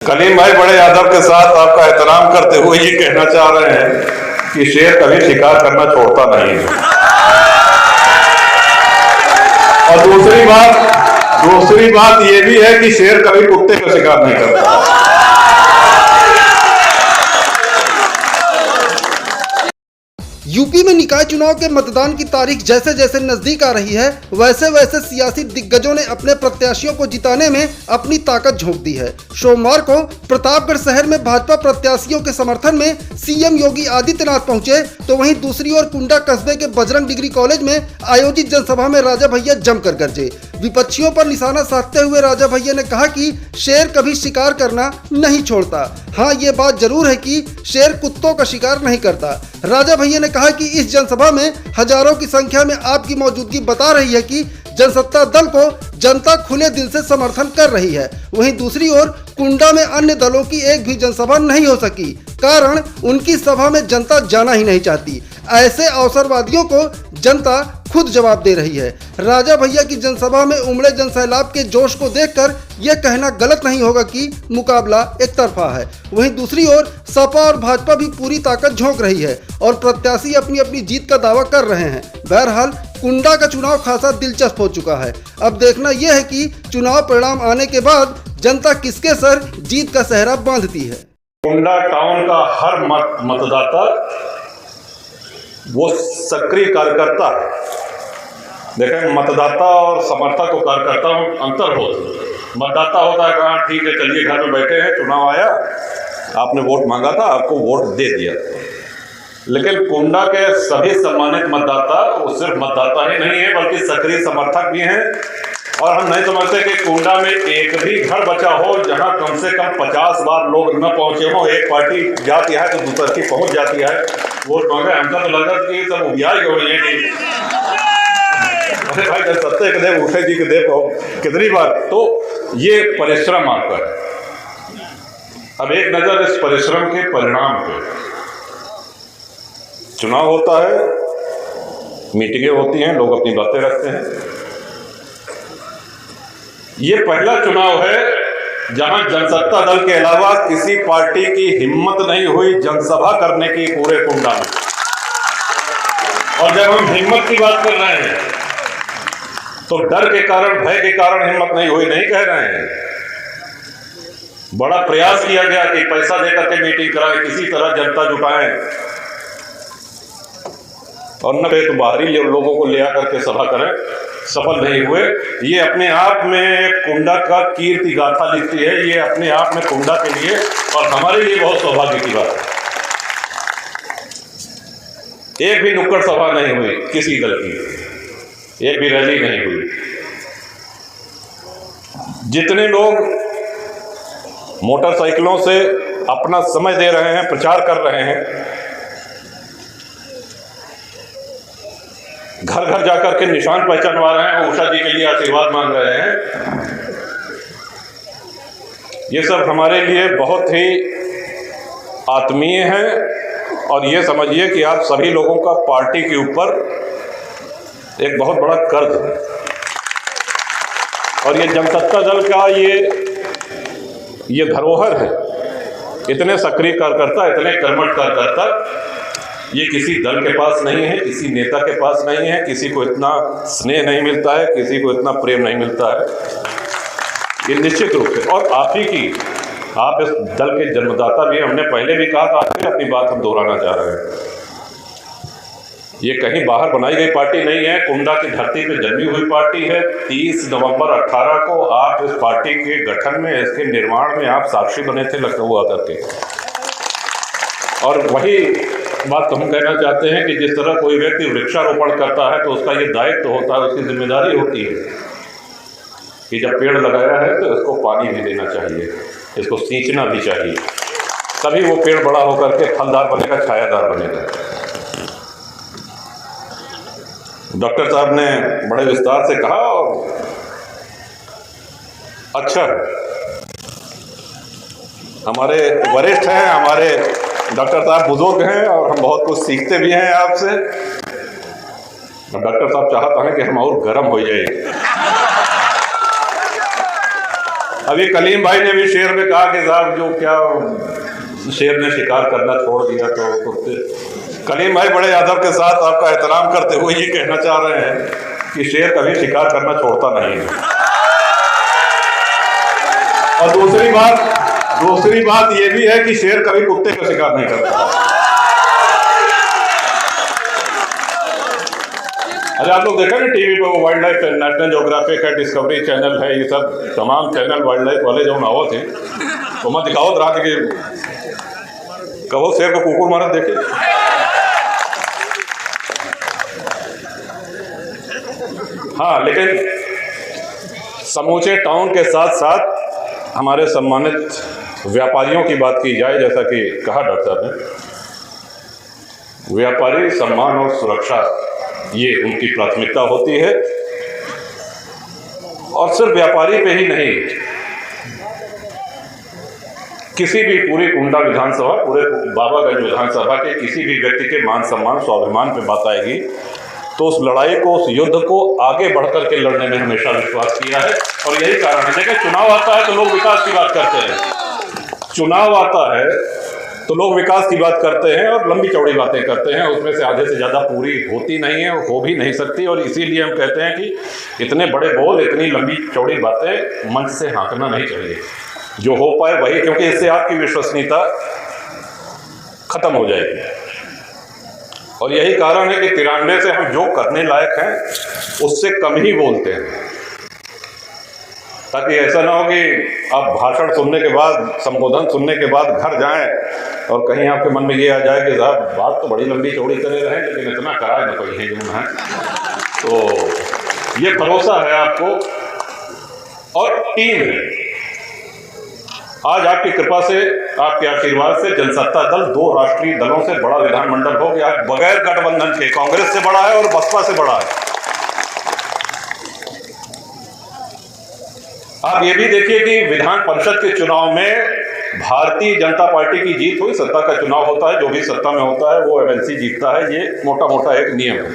कलीम भाई बड़े आदर के साथ आपका एहतराम करते हुए ये कहना चाह रहे हैं कि शेर कभी शिकार करना छोड़ता नहीं है। और दूसरी बात ये भी है कि शेर कभी कुत्ते का शिकार नहीं करता। यूपी में निकाय चुनाव के मतदान की तारीख जैसे जैसे नजदीक आ रही है वैसे वैसे सियासी दिग्गजों ने अपने प्रत्याशियों को जिताने में अपनी ताकत झोंक दी है। सोमवार को प्रतापगढ़ शहर में भाजपा प्रत्याशियों के समर्थन में सीएम योगी आदित्यनाथ पहुंचे, तो वहीं दूसरी ओर कुंडा कस्बे के बजरंग डिग्री कॉलेज में आयोजित जनसभा में राजा भैया जमकर गरजे। विपक्षियों पर निशाना साधते हुए राजा भैया ने कहा कि शेर कभी शिकार करना नहीं छोड़ता। हाँ, ये बात जरूर है कि शेर कुत्तों का शिकार नहीं करता। राजा भैया ने कहा कि इस जनसभा में हजारों की संख्या में आपकी मौजूदगी बता रही है कि जनसत्ता दल को जनता खुले दिल से समर्थन कर रही है। वहीं दूसरी ओर कुंडा में अन्य दलों की एक भी जनसभा नहीं हो सकी, कारण उनकी सभा में जनता जाना ही नहीं चाहती। ऐसे अवसरवादियों को जनता खुद जवाब दे रही है। राजा भैया की जनसभा में उमड़े जनसैलाब के जोश को देखकर यह कहना गलत नहीं होगा कि मुकाबला एक तरफा है। वहीं दूसरी ओर सपा और भाजपा भी पूरी ताकत झोंक रही है और प्रत्याशी अपनी अपनी जीत का दावा कर रहे हैं। बहरहाल कुंडा का चुनाव खासा दिलचस्प हो चुका है। अब देखना यह है कि चुनाव परिणाम आने के बाद जनता किसके सर जीत का सेहरा बांधती है। कुंडा टाउन का हर मतदाता वो सक्रिय कार्यकर्ता है। देखें, मतदाता और समर्थक और कार्यकर्ता में अंतर होता है। मतदाता होता है कहाँ, ठीक है चलिए घर में बैठे हैं, चुनाव आया, आपने वोट मांगा था, आपको वोट दे दिया। लेकिन कुंडा के सभी सम्मानित मतदाता वो सिर्फ मतदाता ही नहीं है बल्कि सक्रिय समर्थक भी हैं। और हम नहीं समझते कि कुंडा में एक भी घर बचा हो जहां कम से कम 50 बार लोग न पहुंचे हों। एक पार्टी जाती है तो दूसरी की पहुंच जाती है, वोट मांगे। हमका तो लगा कि सब उबियाई हो रही है कि अरे भाई जब सत्य के देव उठे जी के देव कितनी बार। तो ये परिश्रम आपका है। अब एक नजर इस परिश्रम के परिणाम पे। चुनाव होता है, मीटिंगें होती हैं, लोग अपनी बातें रखते हैं। ये पहला चुनाव है जहां जनसत्ता दल के अलावा किसी पार्टी की हिम्मत नहीं हुई जनसभा करने की पूरे कुंडा में। और जब हम हिम्मत की बात कर रहे हैं तो डर के कारण, भय के कारण हिम्मत नहीं हुई नहीं कह रहे हैं। बड़ा प्रयास किया गया कि पैसा देकर के मीटिंग कराएं, किसी तरह जनता जुटाएं, और न तो बाहरी लोगों को ले आकर के सभा करें, सफल नहीं हुए। ये अपने आप में कुंडा का कीर्ति गाथा लिखती है। ये अपने आप में कुंडा के लिए और हमारे लिए बहुत सौभाग्य की बात है। एक भी नुक्कड़ सभा नहीं हुई किसी दल की, एक भी रैली नहीं हुई। जितने लोग मोटरसाइकिलों से अपना समय दे रहे हैं, प्रचार कर रहे हैं, घर घर जाकर के निशान पहचानवा रहे हैं, उषा जी के लिए आशीर्वाद मांग रहे हैं, ये सब हमारे लिए बहुत ही आत्मीय है। और ये समझिए कि आप सभी लोगों का पार्टी के ऊपर एक बहुत बड़ा कर्ज है। और ये जनसत्ता दल का ये धरोहर है। इतने सक्रिय कार्यकर्ता, इतने कर्मठ कार्यकर्ता ये किसी दल के पास नहीं है, किसी नेता के पास नहीं है। किसी को इतना स्नेह नहीं मिलता है, किसी को इतना प्रेम नहीं मिलता है। ये निश्चित रूप से और आप ही की, आप इस दल के जन्मदाता भी हैं। हमने पहले भी कहा था, फिर अपनी बात हम दोहराना चाह रहे हैं। ये कहीं बाहर बनाई गई पार्टी नहीं है, कुंडा की धरती पे जन्मी हुई पार्टी है। 30 नवंबर 18 को आप इस पार्टी के गठन में, इसके निर्माण में आप साक्षी बने थे लखनऊ आकर के। और वही बात हम कहना चाहते हैं कि जिस तरह कोई व्यक्ति वृक्षारोपण करता है तो उसका ये दायित्व होता है, उसकी जिम्मेदारी होती है कि जब पेड़ लगाया है तो इसको पानी भी देना चाहिए, इसको सींचना भी चाहिए, तभी वो पेड़ बड़ा होकर के फलदार बनेगा, छायादार बनेगा। डॉक्टर साहब ने बड़े विस्तार से कहा और अच्छा, हमारे वरिष्ठ हैं, हमारे डॉक्टर साहब बुजुर्ग हैं और हम बहुत कुछ सीखते भी हैं आपसे। डॉक्टर साहब चाहते हैं कि हम और गर्म हो जाए। अभी कलीम भाई ने भी शेर में कहा कि साहब जो क्या शेर ने शिकार करना छोड़ दिया, तो कलीम भाई बड़े अदब के साथ आपका एहतराम करते हुए ये कहना चाह रहे हैं कि शेर कभी शिकार करना छोड़ता नहीं है। और दूसरी बात ये भी है कि शेर कभी कुत्ते का शिकार नहीं करता। अरे आप लोग देखा ना टीवी पे, वो वाइल्ड लाइफ नेशनल ज्योग्राफिक है, डिस्कवरी चैनल है, ये सब तमाम चैनल वाइल्ड लाइफ वाले जो नाव थे तो मैं दिखावत रहा कि कहो शेर को कुकुर मारत देखे। हाँ, लेकिन समूचे टाउन के साथ साथ हमारे सम्मानित व्यापारियों की बात की जाए, जैसा कि कहा डॉक्टर साहब ने, व्यापारी सम्मान और सुरक्षा ये उनकी प्राथमिकता होती है। और सिर्फ व्यापारी पे ही नहीं, किसी भी पूरी कुंडा विधानसभा, पूरे बाबागंज विधानसभा के किसी भी व्यक्ति के मान सम्मान स्वाभिमान पे बात आएगी तो उस लड़ाई को, उस युद्ध को आगे बढ़कर के लड़ने में हमेशा विश्वास किया है। और यही कारण है, देखिए चुनाव आता है तो लोग विकास की बात करते हैं, चुनाव आता है तो लोग विकास की बात करते हैं और लंबी चौड़ी बातें करते हैं, उसमें से आधे से ज़्यादा पूरी होती नहीं है, हो भी नहीं सकती। और इसीलिए हम कहते हैं कि इतने बड़े बोल, इतनी लंबी चौड़ी बातें मंच से हाँकना नहीं चाहिए, जो हो पाए वही, क्योंकि इससे आपकी विश्वसनीयता खत्म हो जाएगी। और यही कारण है कि 93 से हम जो करने लायक हैं उससे कम ही बोलते हैं, ताकि ऐसा ना हो कि आप भाषण सुनने के बाद, संबोधन सुनने के बाद घर जाएं और कहीं आपके मन में ये आ जाए कि साहब बात तो बड़ी लंबी चौड़ी करे रहे लेकिन इतना कराए ना कोई है जो है। तो ये भरोसा है आपको और टीम है। आज आपकी कृपा से, आपके आशीर्वाद से जनसत्ता दल 2 राष्ट्रीय दलों से बड़ा विधानमंडल हो गया है, बगैर गठबंधन के। कांग्रेस से बड़ा है और बसपा से बड़ा है। आप ये भी देखिए कि विधान परिषद के चुनाव में भारतीय जनता पार्टी की जीत हुई। सत्ता का चुनाव होता है, जो भी सत्ता में होता है वो एमएलसी जीतता है, ये मोटा मोटा एक नियम है।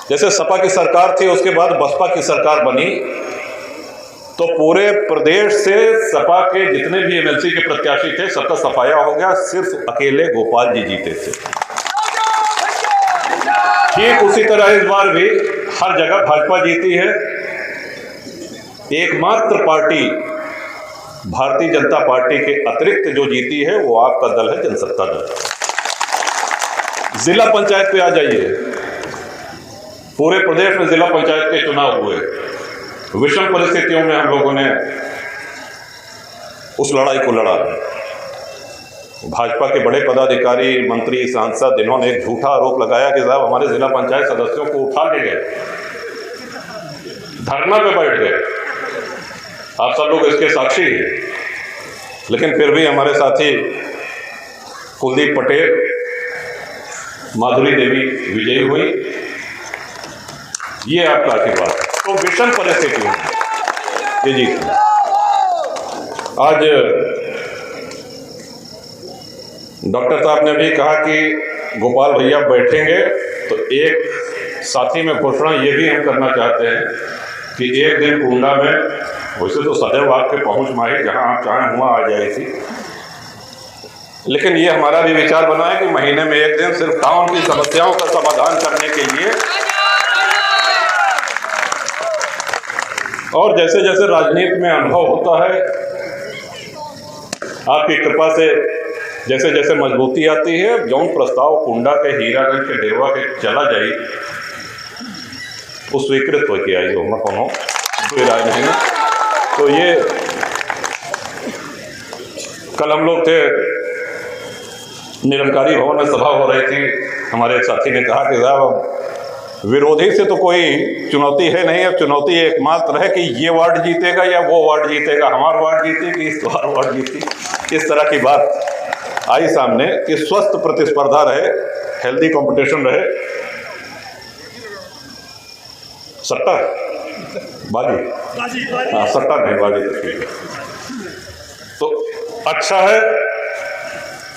जैसे सपा की सरकार थी, उसके बाद बसपा की सरकार बनी, तो पूरे प्रदेश से सपा के जितने भी एमएलसी के प्रत्याशी थे सबका सफाया हो गया, सिर्फ अकेले गोपाल जी जीते थे। ठीक उसी तरह इस बार भी हर जगह भाजपा जीती है। एकमात्र पार्टी भारतीय जनता पार्टी के अतिरिक्त जो जीती है वो आपका दल है, जनसत्ता दल। जिला पंचायत पे आ जाइए, पूरे प्रदेश में जिला पंचायत के चुनाव हुए, विषम परिस्थितियों में हम लोगों ने उस लड़ाई को लड़ा। भाजपा के बड़े पदाधिकारी, मंत्री, सांसद, इन्होंने एक झूठा आरोप लगाया कि साहब हमारे जिला पंचायत सदस्यों को उठा ले गए, धरना पे बैठ गए। आप सब लोग इसके साक्षी हैं। लेकिन फिर भी हमारे साथी कुलदीप पटेल, माधुरी देवी विजयी हुई, ये आपका आशीर्वाद है। तो विषम परिस्थिति में ये जीत। आज डॉक्टर साहब ने भी कहा कि गोपाल भैया बैठेंगे, तो एक साथी में घोषणा ये भी हम करना चाहते हैं कि एक दिन कुंडा में, वैसे तो सदैव आपके पहुंच में है, जहां आप चाहें वहां आ जाए थी, लेकिन ये हमारा भी विचार बना है कि महीने में एक दिन सिर्फ टाउन की समस्याओं का समाधान करने के लिए, और जैसे जैसे राजनीति में अनुभव होता है, आपकी कृपा से जैसे जैसे मजबूती आती है, जौन प्रस्ताव कुंडा के, हीरागंज के, डेरवा के चला जाए वो स्वीकृत हो के आई हो, मैं कौन कोई राय नहीं है। तो ये कल हम लोग थे, निरंकारी भवन में सभा हो रही थी, हमारे एक साथी ने कहा कि साहब विरोधी से तो कोई चुनौती है नहीं, अब चुनौती एकमात्र है कि ये वार्ड जीतेगा या वो वार्ड जीतेगा, हमारा वार्ड जीते कि इस वार्ड जीती। इस तरह की बात आई सामने कि स्वस्थ प्रतिस्पर्धा रहे, हेल्दी कंपटीशन रहे। सट्टा बाजी, हाँ सट्टा नहीं बाजी तस्वीर। तो अच्छा है,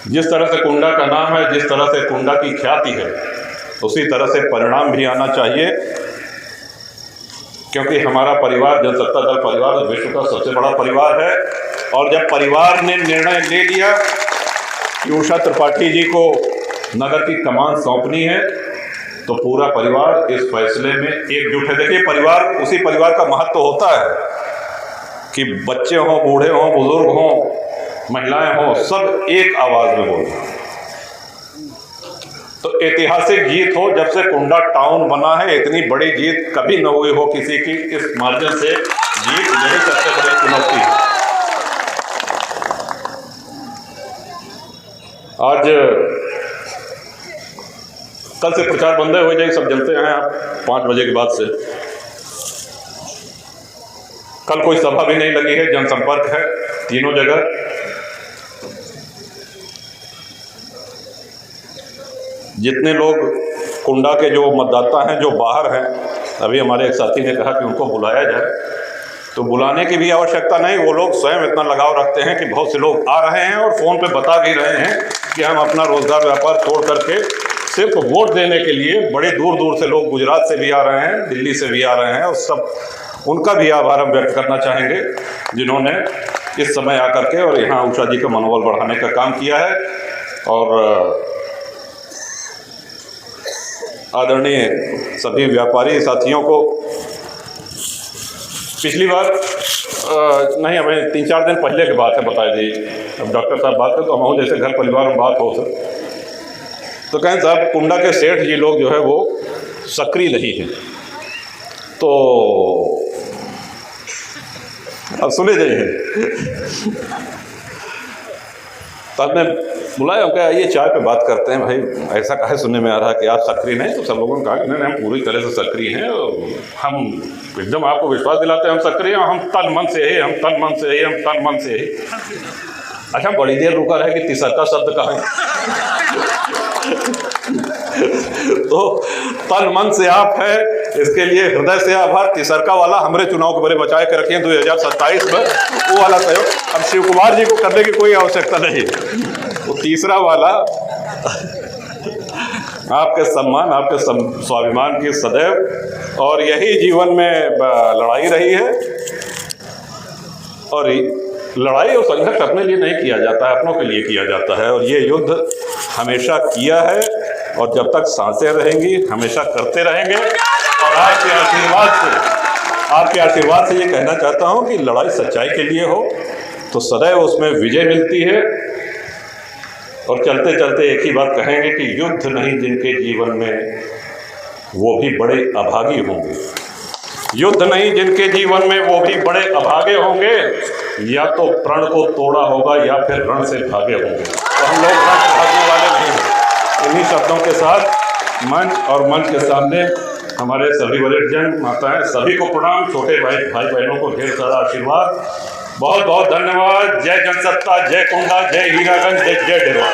जिस तरह से कुंडा का नाम है, जिस तरह से कुंडा की ख्याति है, उसी तरह से परिणाम भी आना चाहिए। क्योंकि हमारा परिवार जनसत्ता दल परिवार विश्व का सबसे बड़ा परिवार है। और जब परिवार ने निर्णय ले लिया कि उषा त्रिपाठी जी को नगर की कमान सौंपनी है, तो पूरा परिवार इस फैसले में एकजुट है। देखिए, परिवार, उसी परिवार का महत्व होता है कि बच्चे हों, बूढ़े हों, बुजुर्ग हों, महिलाएं हों, सब एक आवाज में बोलें। तो ऐतिहासिक जीत हो, जब से कुंडा टाउन बना है इतनी बड़ी जीत कभी न हुई हो किसी की। इस मार्जिन से जीत, यही सबसे बड़ी चुनौती है। आज कल से प्रचार बंद हो जाएगी, सब जानते हैं आप, 5 बजे के बाद से। कल कोई सभा भी नहीं लगी है, जनसंपर्क है तीनों जगह। जितने लोग कुंडा के जो मतदाता हैं जो बाहर हैं, अभी हमारे एक साथी ने कहा कि उनको बुलाया जाए, तो बुलाने की भी आवश्यकता नहीं। वो लोग स्वयं इतना लगाव रखते हैं कि बहुत से लोग आ रहे हैं और फ़ोन पे बता भी रहे हैं कि हम अपना रोज़गार व्यापार छोड़ करके सिर्फ वोट देने के लिए, बड़े दूर दूर से लोग गुजरात से भी आ रहे हैं, दिल्ली से भी आ रहे हैं, और सब उनका भी आभार हम व्यक्त करना चाहेंगे जिन्होंने इस समय आकर के और यहाँ उषा जी का मनोबल बढ़ाने का काम किया है। और आदरणीय सभी व्यापारी साथियों को, पिछली बार नहीं, हमें 3-4 दिन पहले की बात है, बता दीजिए। अब डॉक्टर साहब बात करें तो हम जैसे घर परिवार में बात हो सर, तो कहें साहब कुंडा के सेठ जी लोग जो है वो सक्रिय नहीं हैं। तो अब सुने जाइए। तो आपने बुलाया, क्या ये चाय पे बात करते हैं भाई, ऐसा कहे सुनने में आ रहा है कि आप सक्रिय नहीं। तो सब लोगों ने कहा कि नहीं, हम पूरी तरह से सक्रिय हैं, हम एकदम आपको विश्वास दिलाते हैं हम सक्रिय हैं, हम तन मन से है, हम तन मन से है, हम तन मन से है। अच्छा, बड़ी देर रुका रहे कि तीसरा शब्द कहा है। तो तन मन से आप है, इसके लिए हृदय से आभार। तीसरका वाला हमारे चुनाव के बड़े बचाए के रखे 2027 में, वो वाला सहयोग अब शिव कुमार जी को करने की कोई आवश्यकता नहीं। वो तीसरा वाला आपके सम्मान, आपके स्वाभिमान की सदैव, और यही जीवन में लड़ाई रही है। और लड़ाई और संघर्ष अपने लिए नहीं किया जाता है, अपनों के लिए किया जाता है। और ये युद्ध हमेशा किया है और जब तक सांसें रहेंगी हमेशा करते रहेंगे। और आपके आशीर्वाद से ये कहना चाहता हूँ कि लड़ाई सच्चाई के लिए हो तो सदैव उसमें विजय मिलती है। और चलते चलते एक ही बात कहेंगे कि युद्ध नहीं जिनके जीवन में वो भी बड़े अभागी होंगे। युद्ध नहीं जिनके जीवन में वो भी बड़े अभागे होंगे। या तो प्रण को तोड़ा होगा या फिर रण से भागे होंगे। तो हम लोग रण से भागने वाले नहीं हैं। इन्हीं शब्दों के साथ मंच और मंच के सामने हमारे सभी वरिष्ठजन, माताएं, सभी को प्रणाम। छोटे भाई बहनों को ढेर सारा आशीर्वाद। बहुत बहुत धन्यवाद। जय जनसत्ता, जय कुंडा, जय हीरागंज, जय डेरवा।